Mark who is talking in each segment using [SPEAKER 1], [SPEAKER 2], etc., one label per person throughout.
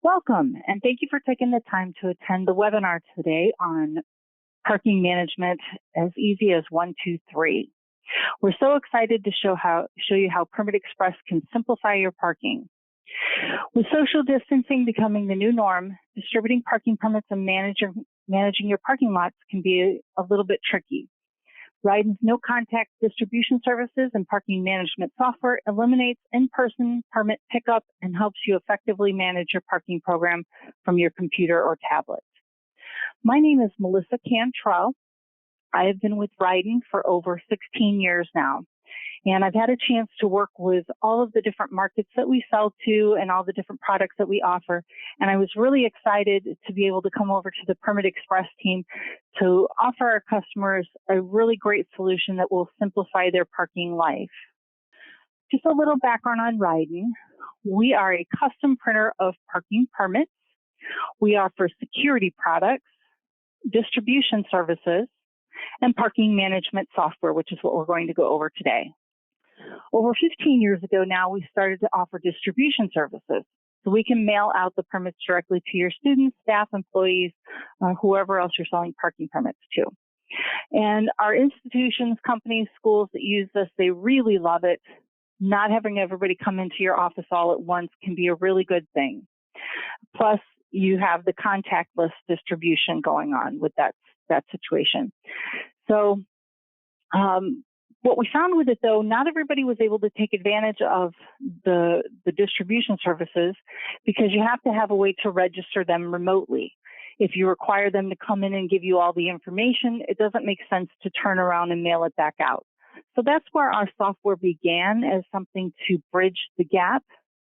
[SPEAKER 1] Welcome, and thank you for taking the time to attend the webinar today on parking management as easy as 1, 2, 3. We're so excited to show you how PermitExpress can simplify your parking. With social distancing becoming the new norm, distributing parking permits and managing your parking lots can be a little bit tricky. Rydin's no-contact distribution services and parking management software eliminates in-person permit pickup and helps you effectively manage your parking program from your computer or tablet. My name is Melissa Cantrell. I have been with Rydin for over 16 years now, and I've had a chance to work with all of the different markets that we sell to and all the different products that we offer. And I was really excited to be able to come over to the PermitExpress team to offer our customers a really great solution that will simplify their parking life. Just a little background on Rydin. We are a custom printer of parking permits. We offer security products, distribution services, and parking management software, which is what we're going to go over today. Over 15 years ago now, we started to offer distribution services. So we can mail out the permits directly to your students, staff, employees, whoever else you're selling parking permits to. And our institutions, companies, schools that use this, they really love it. Not having everybody come into your office all at once can be a really good thing. Plus, you have the contactless distribution going on with that situation. So what we found with it, though, not everybody was able to take advantage of the distribution services because you have to have a way to register them remotely. If you require them to come in and give you all the information, it doesn't make sense to turn around and mail it back out. So that's where our software began, as something to bridge the gap.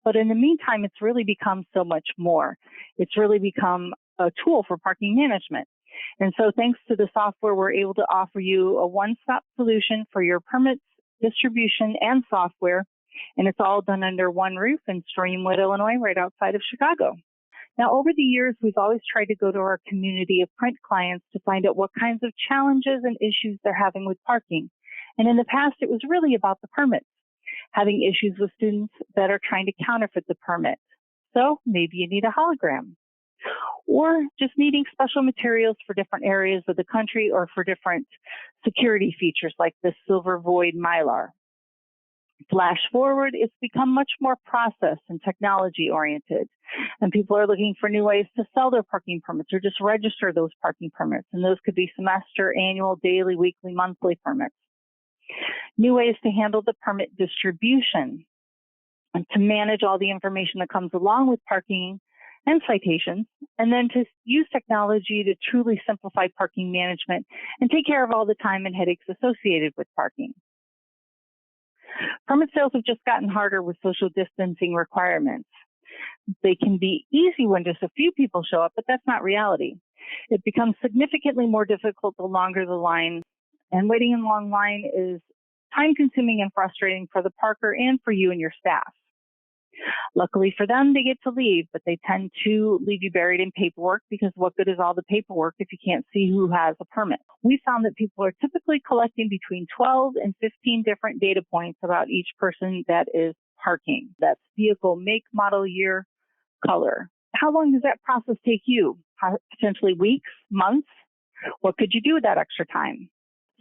[SPEAKER 1] But in the meantime, it's really become so much more. It's really become a tool for parking management. And so thanks to the software, we're able to offer you a one-stop solution for your permits, distribution, and software. And it's all done under one roof in Streamwood, Illinois, right outside of Chicago. Now, over the years, we've always tried to go to our community of print clients to find out what kinds of challenges and issues they're having with parking. And in the past, it was really about the permits, having issues with students that are trying to counterfeit the permit. So maybe you need a hologram, or just needing special materials for different areas of the country or for different security features like the silver void mylar. Flash forward, it's become much more process and technology oriented, and people are looking for new ways to sell their parking permits or just register those parking permits. And those could be semester, annual, daily, weekly, monthly permits. New ways to handle the permit distribution and to manage all the information that comes along with parking and citations, and then to use technology to truly simplify parking management and take care of all the time and headaches associated with parking. Permit sales have just gotten harder with social distancing requirements. They can be easy when just a few people show up, but that's not reality. It becomes significantly more difficult the longer the line, and waiting in a long line is time-consuming and frustrating for the parker and for you and your staff. Luckily for them, they get to leave, but they tend to leave you buried in paperwork because what good is all the paperwork if you can't see who has a permit? We found that people are typically collecting between 12 and 15 different data points about each person that is parking. That's vehicle, make, model, year, color. How long does that process take you? Potentially weeks, months? What could you do with that extra time?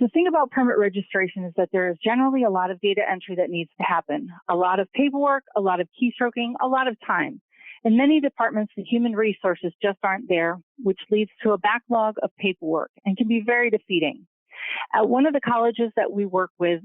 [SPEAKER 1] The thing about permit registration is that there is generally a lot of data entry that needs to happen, a lot of paperwork, a lot of keystroking, a lot of time. In many departments, the human resources just aren't there, which leads to a backlog of paperwork and can be very defeating. At one of the colleges that we work with,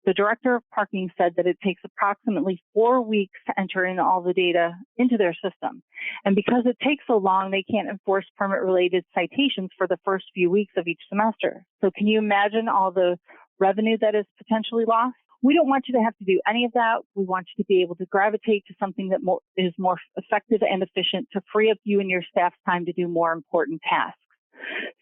[SPEAKER 1] the director of parking said that it takes approximately 4 weeks to enter in all the data into their system. And because it takes so long, they can't enforce permit-related citations for the first few weeks of each semester. So can you imagine all the revenue that is potentially lost? We don't want you to have to do any of that. We want you to be able to gravitate to something that is more effective and efficient to free up you and your staff's time to do more important tasks.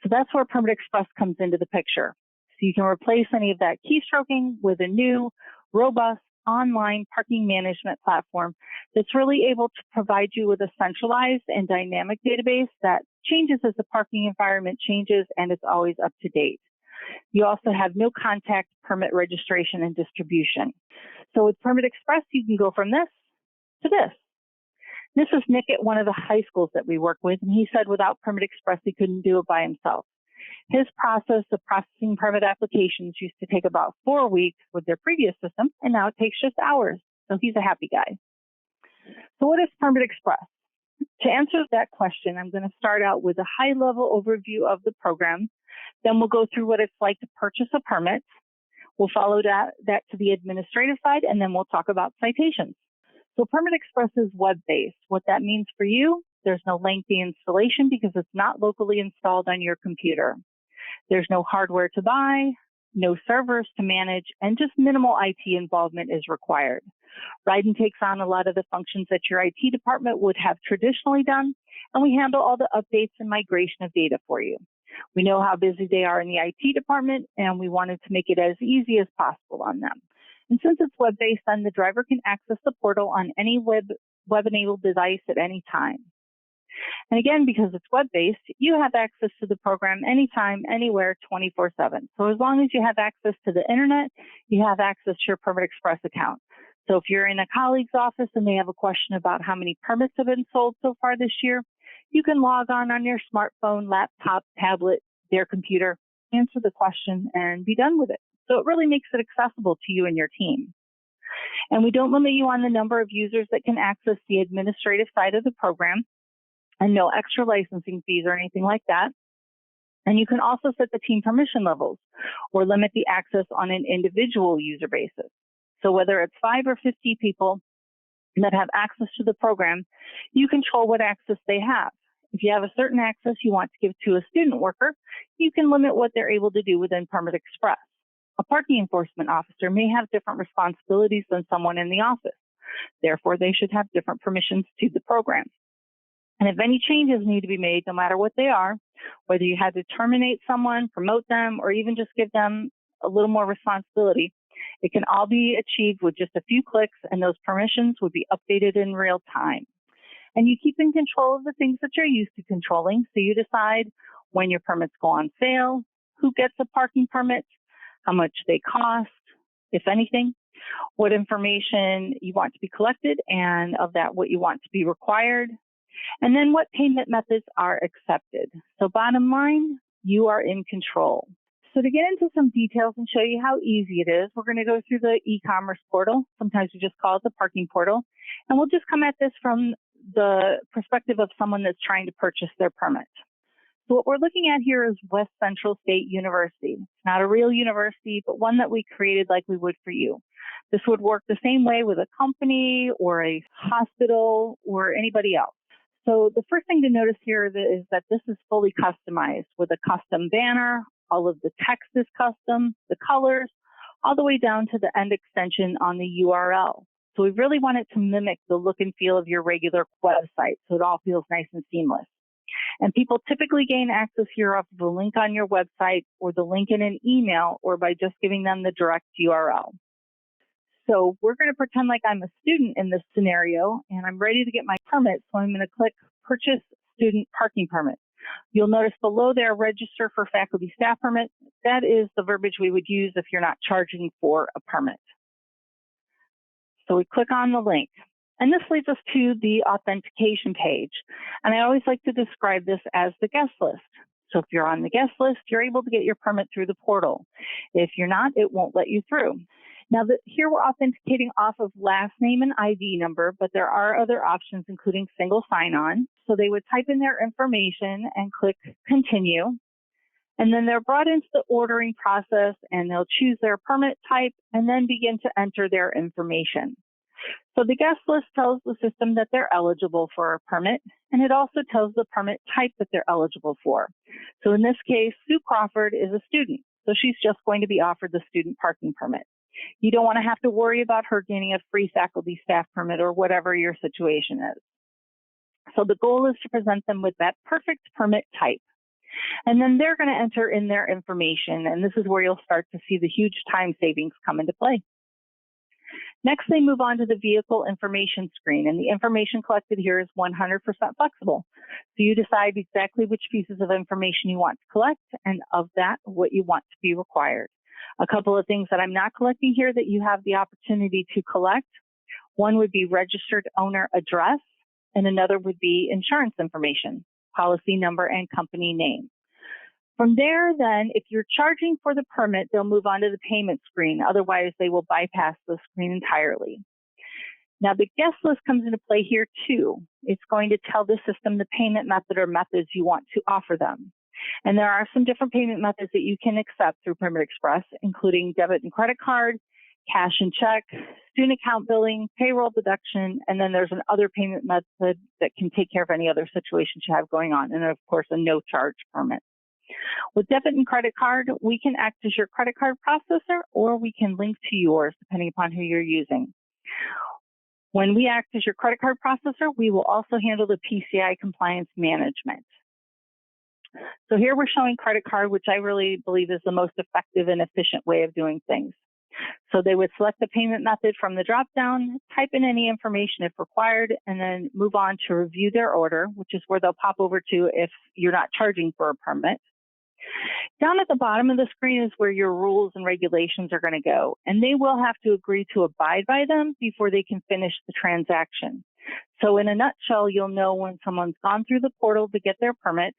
[SPEAKER 1] So that's where PermitExpress comes into the picture. So you can replace any of that keystroking with a new, robust, online parking management platform that's really able to provide you with a centralized and dynamic database that changes as the parking environment changes, and it's always up to date. You also have no contact permit registration and distribution. So with PermitExpress, you can go from this to this. This is Nick at one of the high schools that we work with, and he said without PermitExpress, he couldn't do it by himself. His process of processing permit applications used to take about 4 weeks with their previous system, and now it takes just hours. So he's a happy guy. So what is PermitExpress? To answer that question, I'm going to start out with a high-level overview of the program. Then we'll go through what it's like to purchase a permit. We'll follow that to the administrative side, and then we'll talk about citations. So PermitExpress is web-based. What that means for you, there's no lengthy installation because it's not locally installed on your computer. There's no hardware to buy, no servers to manage, and just minimal IT involvement is required. Rydin takes on a lot of the functions that your IT department would have traditionally done, and we handle all the updates and migration of data for you. We know how busy they are in the IT department, and we wanted to make it as easy as possible on them. And since it's web-based, then the driver can access the portal on any web-enabled device at any time. And again, because it's web-based, you have access to the program anytime, anywhere, 24/7. So as long as you have access to the internet, you have access to your PermitExpress account. So if you're in a colleague's office and they have a question about how many permits have been sold so far this year, you can log on your smartphone, laptop, tablet, their computer, answer the question, and be done with it. So it really makes it accessible to you and your team. And we don't limit you on the number of users that can access the administrative side of the program, and no extra licensing fees or anything like that. And you can also set the team permission levels or limit the access on an individual user basis. So whether it's 5 or 50 people that have access to the program, you control what access they have. If you have a certain access you want to give to a student worker, you can limit what they're able to do within PermitExpress. A parking enforcement officer may have different responsibilities than someone in the office. Therefore, they should have different permissions to the program. And if any changes need to be made, no matter what they are, whether you had to terminate someone, promote them, or even just give them a little more responsibility, it can all be achieved with just a few clicks, and those permissions would be updated in real time. And you keep in control of the things that you're used to controlling, so you decide when your permits go on sale, who gets a parking permit, how much they cost, if anything, what information you want to be collected, and of that, what you want to be required, and then what payment methods are accepted. So bottom line, you are in control. So to get into some details and show you how easy it is, we're going to go through the e-commerce portal. Sometimes we just call it the parking portal. And we'll just come at this from the perspective of someone that's trying to purchase their permit. So what we're looking at here is West Central State University. It's not a real university, but one that we created like we would for you. This would work the same way with a company or a hospital or anybody else. So the first thing to notice here is that this is fully customized with a custom banner. All of the text is custom, the colors, all the way down to the end extension on the URL. So we really want it to mimic the look and feel of your regular website, so it all feels nice and seamless. And people typically gain access here off of a link on your website or the link in an email or by just giving them the direct URL. So we're going to pretend like I'm a student in this scenario and I'm ready to get my permit. So I'm going to click Purchase Student Parking Permit. You'll notice below there, register for faculty staff permit. That is the verbiage we would use if you're not charging for a permit. So we click on the link. And this leads us to the authentication page. And I always like to describe this as the guest list. So if you're on the guest list, you're able to get your permit through the portal. If you're not, it won't let you through. Now, here we're authenticating off of last name and ID number, but there are other options, including single sign-on. So they would type in their information and click Continue. And then they're brought into the ordering process, and they'll choose their permit type and then begin to enter their information. So the guest list tells the system that they're eligible for a permit, and it also tells the permit type that they're eligible for. So in this case, Sue Crawford is a student, so she's just going to be offered the student parking permit. You don't want to have to worry about her getting a free faculty staff permit or whatever your situation is. So the goal is to present them with that perfect permit type. And then they're going to enter in their information, and this is where you'll start to see the huge time savings come into play. Next, they move on to the vehicle information screen, and the information collected here is 100% flexible. So you decide exactly which pieces of information you want to collect, and of that, what you want to be required. A couple of things that I'm not collecting here that you have the opportunity to collect. One would be registered owner address. and another would be insurance information, policy number and company name. From there, then, if you're charging for the permit, they'll move on to the payment screen. Otherwise, they will bypass the screen entirely. Now, the guest list comes into play here, too. It's going to tell the system the payment method or methods you want to offer them. And there are some different payment methods that you can accept through PermitExpress, including debit and credit card, cash and check, student account billing, payroll deduction, and then there's an other payment method that can take care of any other situations you have going on, and of course, a no-charge permit. With debit and credit card, we can act as your credit card processor, or we can link to yours, depending upon who you're using. When we act as your credit card processor, we will also handle the PCI compliance management. So here we're showing credit card, which I really believe is the most effective and efficient way of doing things. So they would select the payment method from the drop-down, type in any information if required, and then move on to review their order, which is where they'll pop over to if you're not charging for a permit. Down at the bottom of the screen is where your rules and regulations are going to go, and they will have to agree to abide by them before they can finish the transaction. So in a nutshell, you'll know when someone's gone through the portal to get their permit,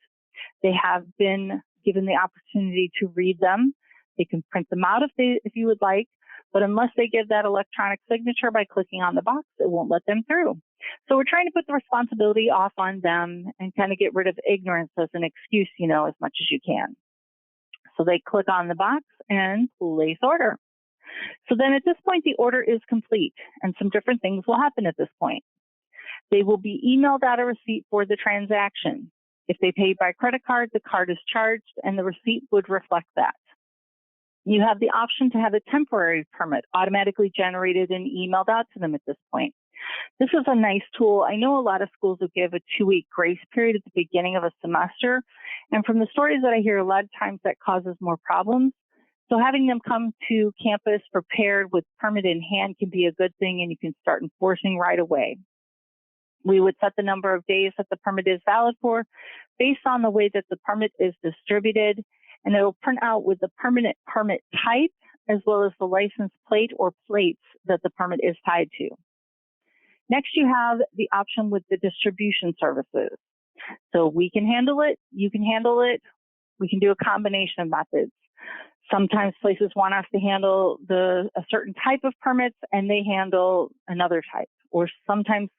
[SPEAKER 1] they have been given the opportunity to read them. They can print them out if you would like, but unless they give that electronic signature by clicking on the box, it won't let them through. So we're trying to put the responsibility off on them and kind of get rid of ignorance as an excuse, as much as you can. So they click on the box and place order. So then at this point, the order is complete, and some different things will happen at this point. They will be emailed out a receipt for the transaction. If they pay by credit card, the card is charged, and the receipt would reflect that. You have the option to have a temporary permit automatically generated and emailed out to them at this point. This is a nice tool. I know a lot of schools will give a 2-week grace period at the beginning of a semester. And from the stories that I hear, a lot of times that causes more problems. So having them come to campus prepared with permit in hand can be a good thing, and you can start enforcing right away. We would set the number of days that the permit is valid for based on the way that the permit is distributed, and it will print out with the permanent permit type as well as the license plate or plates that the permit is tied to. Next, you have the option with the distribution services. So we can handle it, you can handle it, we can do a combination of methods. Sometimes places want us to handle a certain type of permits and they handle another type. Or sometimes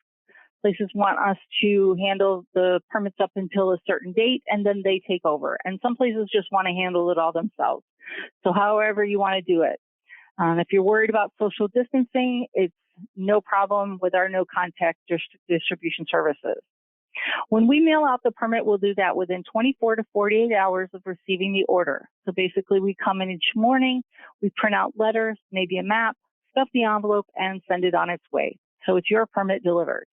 [SPEAKER 1] places want us to handle the permits up until a certain date and then they take over. And some places just want to handle it all themselves. So however you want to do it. If you're worried about social distancing, it's no problem with our no contact distribution services. When we mail out the permit, we'll do that within 24 to 48 hours of receiving the order. So basically we come in each morning, we print out letters, maybe a map, stuff the envelope and send it on its way. So it's your permit delivered.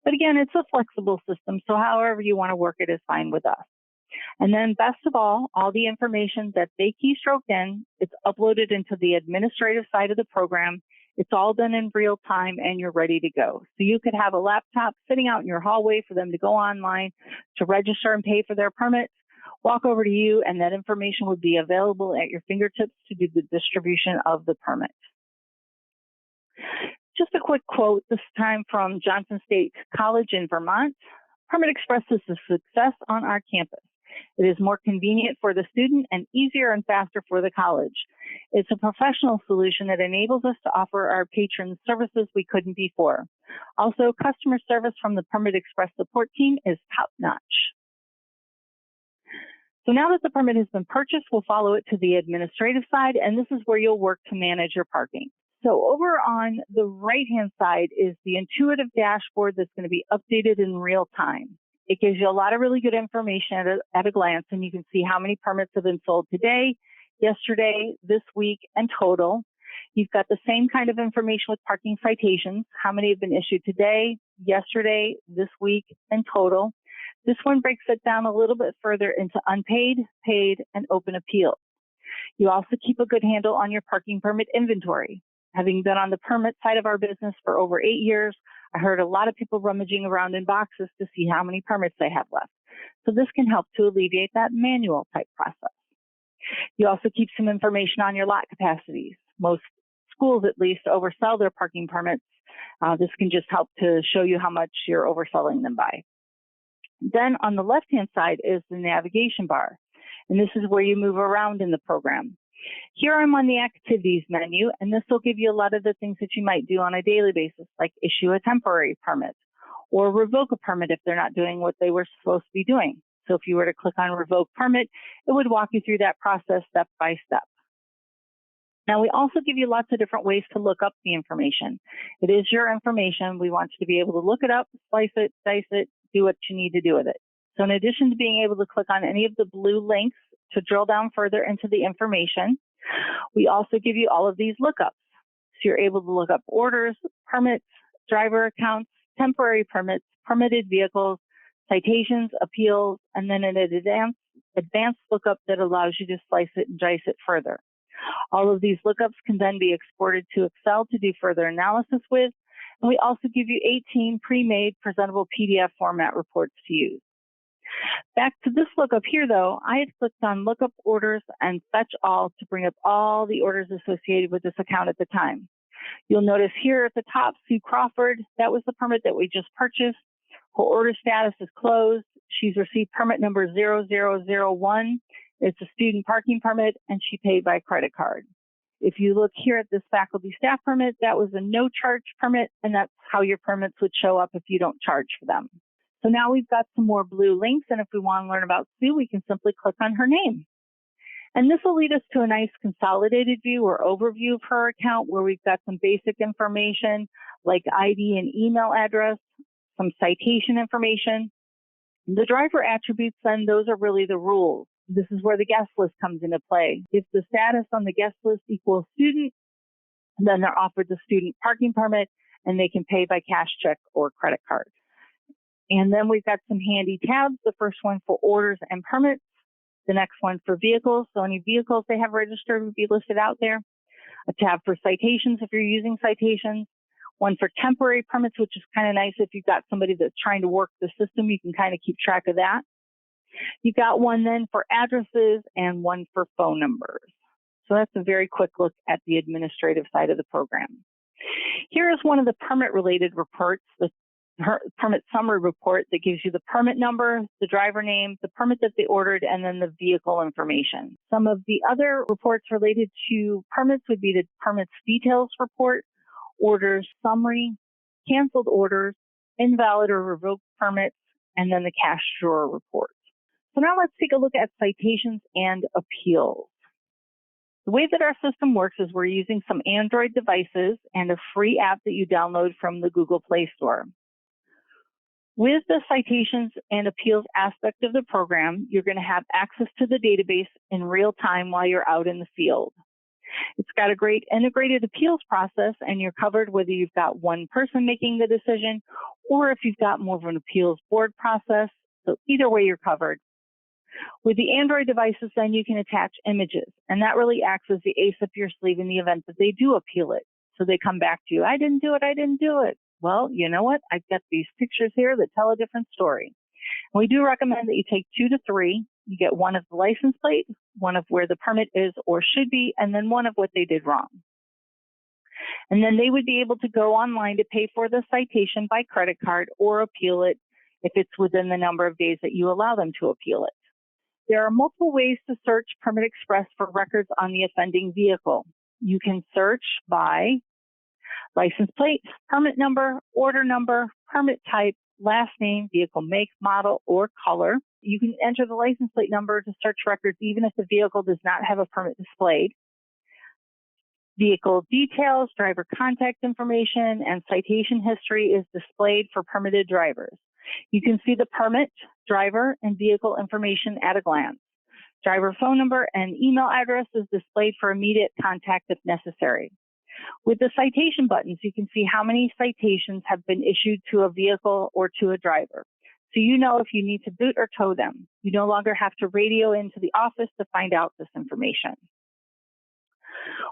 [SPEAKER 1] But again, it's a flexible system, so however you want to work it is fine with us. And then best of all the information that they keystroke in, it's uploaded into the administrative side of the program. It's all done in real time and you're ready to go. So you could have a laptop sitting out in your hallway for them to go online to register and pay for their permits, walk over to you, and that information would be available at your fingertips to do the distribution of the permit. Just a quick quote, this time from Johnson State College in Vermont. PermitExpress is a success on our campus. It is more convenient for the student and easier and faster for the college. It's a professional solution that enables us to offer our patrons services we couldn't before. Also, customer service from the PermitExpress support team is top-notch. So now that the permit has been purchased, we'll follow it to the administrative side, and this is where you'll work to manage your parking. So over on the right-hand side is the intuitive dashboard that's going to be updated in real time. It gives you a lot of really good information at a glance, and you can see how many permits have been sold today, yesterday, this week, and total. You've got the same kind of information with parking citations, how many have been issued today, yesterday, this week, and total. This one breaks it down a little bit further into unpaid, paid, and open appeals. You also keep a good handle on your parking permit inventory. Having been on the permit side of our business for over 8 years, I heard a lot of people rummaging around in boxes to see how many permits they have left. So this can help to alleviate that manual type process. You also keep some information on your lot capacities. Most schools, at least, oversell their parking permits This can just help to show you how much you're overselling them by. Then on the left-hand side is the navigation bar, and this is where you move around in the program. Here I'm on the activities menu, and this will give you a lot of the things that you might do on a daily basis, like issue a temporary permit or revoke a permit if they're not doing what they were supposed to be doing. So if you were to click on revoke permit, it would walk you through that process step by step. Now, we also give you lots of different ways to look up the information. It is your information. We want you to be able to look it up, slice it, dice it, do what you need to do with it. So in addition to being able to click on any of the blue links to drill down further into the information, we also give you all of these lookups. So you're able to look up orders, permits, driver accounts, temporary permits, permitted vehicles, citations, appeals, and then an advanced lookup that allows you to slice it and dice it further. All of these lookups can then be exported to Excel to do further analysis with, and we also give you 18 pre-made presentable PDF format reports to use. Back to this lookup here, though, I had clicked on Lookup Orders and Fetch All to bring up all the orders associated with this account at the time. You'll notice here at the top, Sue Crawford, that was the permit that we just purchased. Her order status is closed. She's received permit number 0001. It's a student parking permit, and she paid by credit card. If you look here at this faculty staff permit, that was a no charge permit, and that's how your permits would show up if you don't charge for them. So now we've got some more blue links, and if we want to learn about Sue, we can simply click on her name. And this will lead us to a nice consolidated view or overview of her account where we've got some basic information like ID and email address, some citation information. The driver attributes, then, those are really the rules. This is where the guest list comes into play. If the status on the guest list equals student, then they're offered the student parking permit and they can pay by cash, check, or credit card. And then we've got some handy tabs. The first one for orders and permits. The next one for vehicles. So any vehicles they have registered would be listed out there. A tab for citations if you're using citations. One for temporary permits, which is kind of nice if you've got somebody that's trying to work the system, you can kind of keep track of that. You've got one then for addresses and one for phone numbers. So that's a very quick look at the administrative side of the program. Here is one of the permit-related reports, the permit summary report that gives you the permit number, the driver name, the permit that they ordered, and then the vehicle information. Some of the other reports related to permits would be the permits details report, orders summary, canceled orders, invalid or revoked permits, and then the cash drawer report. So now let's take a look at citations and appeals. The way that our system works is we're using some Android devices and a free app that you download from the Google Play Store. With the citations and appeals aspect of the program, you're going to have access to the database in real time while you're out in the field. It's got a great integrated appeals process, and you're covered whether you've got one person making the decision or if you've got more of an appeals board process. So either way, you're covered. With the Android devices, then you can attach images, and that really acts as the ace up your sleeve in the event that they do appeal it. So they come back to you, I didn't do it. Well, you know what? I've got these pictures here that tell a different story. And we do recommend that you take 2 to 3. You get one of the license plate, one of where the permit is or should be, and then one of what they did wrong. And then they would be able to go online to pay for the citation by credit card or appeal it if it's within the number of days that you allow them to appeal it. There are multiple ways to search PermitExpress for records on the offending vehicle. You can search by license plate, permit number, order number, permit type, last name, vehicle make, model, or color. You can enter the license plate number to search records even if the vehicle does not have a permit displayed. Vehicle details, driver contact information, and citation history is displayed for permitted drivers. You can see the permit, driver, and vehicle information at a glance. Driver phone number and email address is displayed for immediate contact if necessary. With the citation buttons, you can see how many citations have been issued to a vehicle or to a driver. So you know if you need to boot or tow them. You no longer have to radio into the office to find out this information.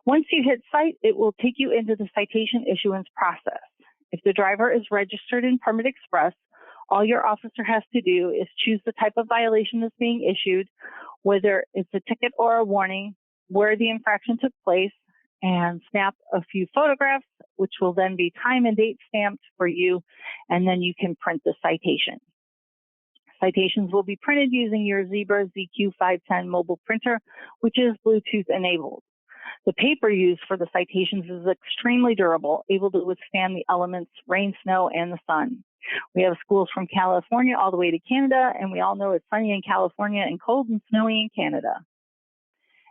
[SPEAKER 1] Once you hit cite, it will take you into the citation issuance process. If the driver is registered in PermitExpress, all your officer has to do is choose the type of violation that's being issued, whether it's a ticket or a warning, where the infraction took place, and snap a few photographs, which will then be time and date stamped for you, and then you can print the citation. Citations will be printed using your Zebra ZQ510 mobile printer, which is Bluetooth enabled. The paper used for the citations is extremely durable, able to withstand the elements, rain, snow, and the sun. We have schools from California all the way to Canada, and we all know it's sunny in California and cold and snowy in Canada.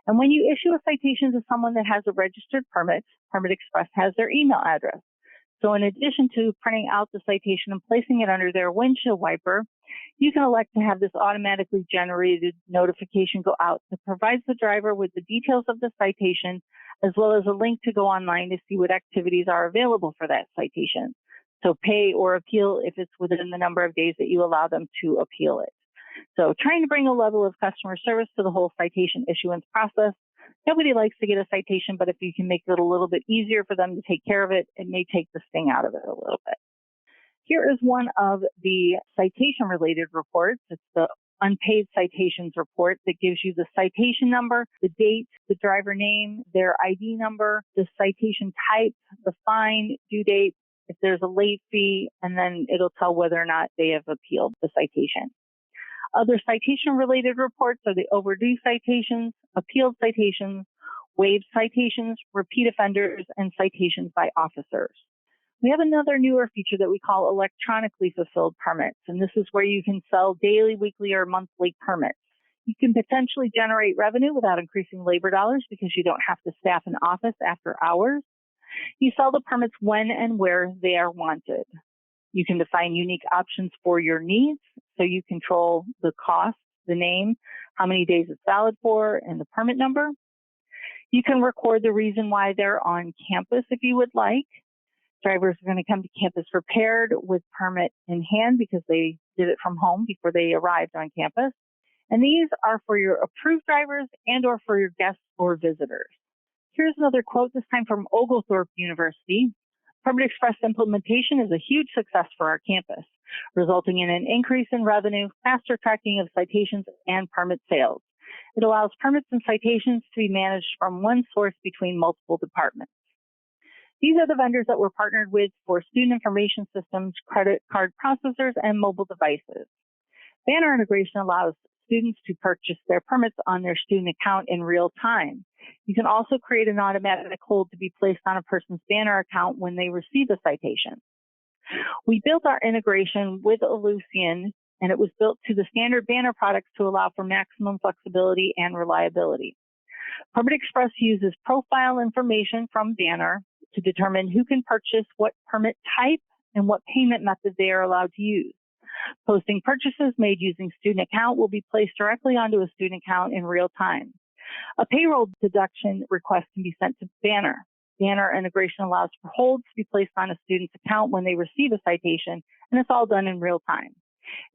[SPEAKER 1] And when you issue a citation to someone that has a registered permit, PermitExpress has their email address. So in addition to printing out the citation and placing it under their windshield wiper, you can elect to have this automatically generated notification go out that provides the driver with the details of the citation, as well as a link to go online to see what activities are available for that citation. So pay or appeal if it's within the number of days that you allow them to appeal it. So trying to bring a level of customer service to the whole citation issuance process. Nobody likes to get a citation, but if you can make it a little bit easier for them to take care of it, it may take the sting out of it a little bit. Here is one of the citation-related reports. It's the unpaid citations report that gives you the citation number, the date, the driver name, their ID number, the citation type, the fine, due date, if there's a late fee, and then it'll tell whether or not they have appealed the citation. Other citation-related reports are the overdue citations, appealed citations, waived citations, repeat offenders, and citations by officers. We have another newer feature that we call electronically fulfilled permits, and this is where you can sell daily, weekly, or monthly permits. You can potentially generate revenue without increasing labor dollars because you don't have to staff an office after hours. You sell the permits when and where they are wanted. You can define unique options for your needs, so you control the cost, the name, how many days it's valid for, and the permit number. You can record the reason why they're on campus if you would like. Drivers are going to come to campus prepared with permit in hand because they did it from home before they arrived on campus. And these are for your approved drivers and or for your guests or visitors. Here's another quote, this time from Oglethorpe University. PermitExpress implementation is a huge success for our campus, resulting in an increase in revenue, faster tracking of citations, and permit sales. It allows permits and citations to be managed from one source between multiple departments. These are the vendors that we're partnered with for student information systems, credit card processors, and mobile devices. Banner integration allows students to purchase their permits on their student account in real time. You can also create an automatic hold to be placed on a person's Banner account when they receive a citation. We built our integration with Revolutionize, and it was built to the standard Banner products to allow for maximum flexibility and reliability. PermitExpress uses profile information from Banner to determine who can purchase what permit type and what payment method they are allowed to use. Posting purchases made using student account will be placed directly onto a student account in real time. A payroll deduction request can be sent to Banner. Banner integration allows for holds to be placed on a student's account when they receive a citation, and it's all done in real time.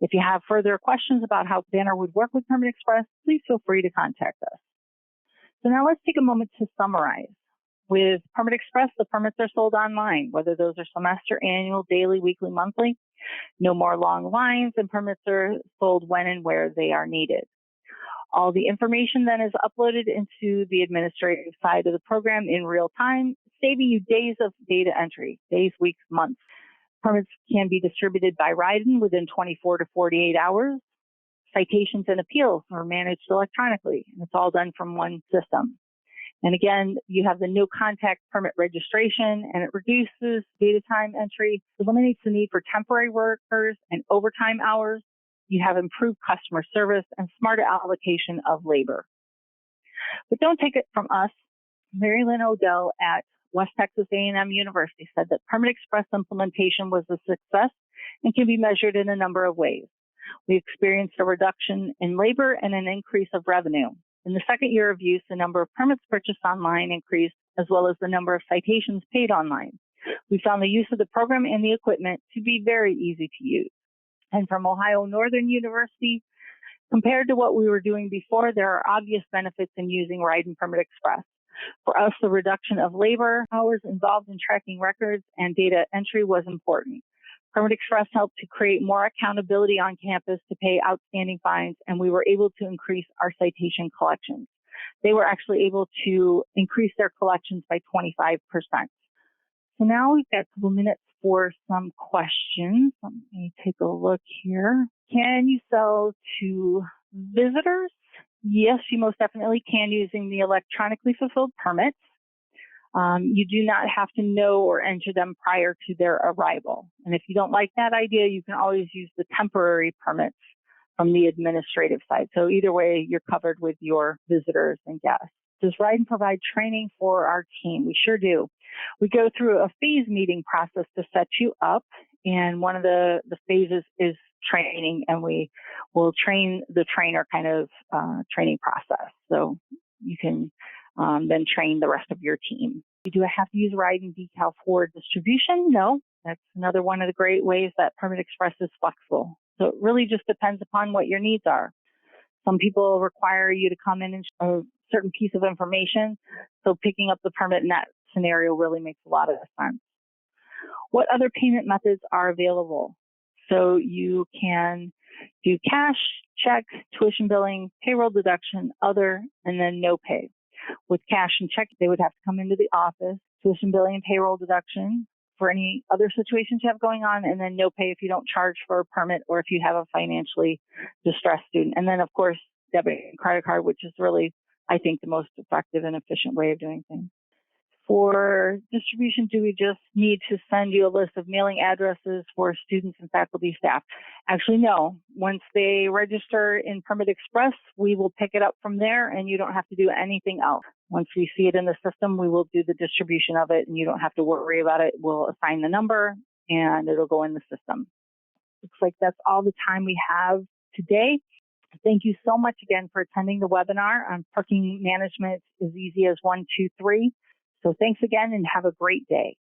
[SPEAKER 1] If you have further questions about how Banner would work with PermitExpress, please feel free to contact us. So now let's take a moment to summarize. With PermitExpress, the permits are sold online, whether those are semester, annual, daily, weekly, monthly. No more long lines, and permits are sold when and where they are needed. All the information then is uploaded into the administrative side of the program in real time, saving you days of data entry, days, weeks, months. Permits can be distributed by Rydin within 24 to 48 hours. Citations and appeals are managed electronically, and it's all done from one system. And again, you have the no contact permit registration, and it reduces data time entry, eliminates the need for temporary workers and overtime hours. You have improved customer service and smarter allocation of labor. But don't take it from us. Mary Lynn Odell at West Texas A&M University said that PermitExpress implementation was a success and can be measured in a number of ways. We experienced a reduction in labor and an increase of revenue. In the second year of use, the number of permits purchased online increased, as well as the number of citations paid online. We found the use of the program and the equipment to be very easy to use. And from Ohio Northern University, compared to what we were doing before, there are obvious benefits in using Rydin PermitExpress. For us, the reduction of labor hours involved in tracking records and data entry was important. PermitExpress helped to create more accountability on campus to pay outstanding fines, and we were able to increase our citation collections. they were actually able to increase their collections by 25%. So now we've got a couple minutes for some questions. Let me take a look here. Can you sell to visitors? Yes, you most definitely can using the electronically fulfilled permits. You do not have to know or enter them prior to their arrival. And if you don't like that idea, you can always use the temporary permits from the administrative side. So either way, you're covered with your visitors and guests. Does Rydin provide training for our team? We sure do. We go through a phase meeting process to set you up, and one of the phases is training, and we will train the trainer kind of training process. So you can then train the rest of your team. Do I have to use Rydin decal for distribution? No. That's another one of the great ways that PermitExpress is flexible. So it really just depends upon what your needs are. Some people require you to come in and show a certain piece of information. So picking up the permit in that scenario really makes a lot of sense. What other payment methods are available? So you can do cash, check, tuition billing, payroll deduction, other, and then no pay. With cash and check, they would have to come into the office, tuition billing and payroll deduction for any other situations you have going on, and then no pay if you don't charge for a permit or if you have a financially distressed student. And then, of course, debit and credit card, which is really, I think, the most effective and efficient way of doing things. For distribution, do we just need to send you a list of mailing addresses for students and faculty staff? Actually, no. Once they register in PermitExpress, we will pick it up from there, and you don't have to do anything else. Once we see it in the system, we will do the distribution of it, and you don't have to worry about it. We'll assign the number, and it'll go in the system. Looks like that's all the time we have today. Thank you so much again for attending the webinar on parking management as easy as 1, 2, 3. So thanks again and have a great day.